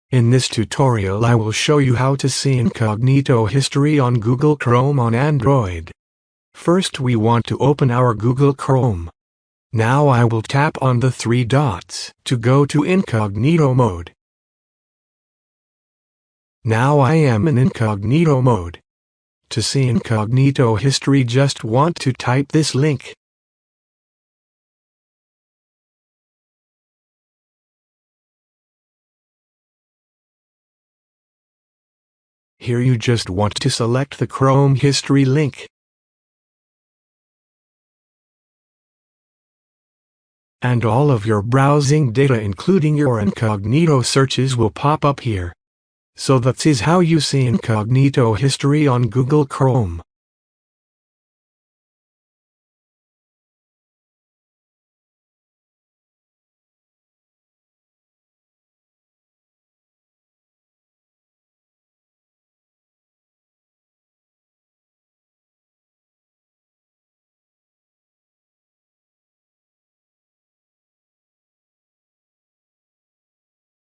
In this tutorial I will show you how to see incognito history on Google Chrome on Android. First we want to open our Google Chrome. Now I will tap on the three dots to go to incognito mode. Now I am in incognito mode. To see incognito history, just want to type this link. Here you just want to select the Chrome history link. And all of your browsing data including your incognito searches will pop up here. So that is how you see incognito history on Google Chrome.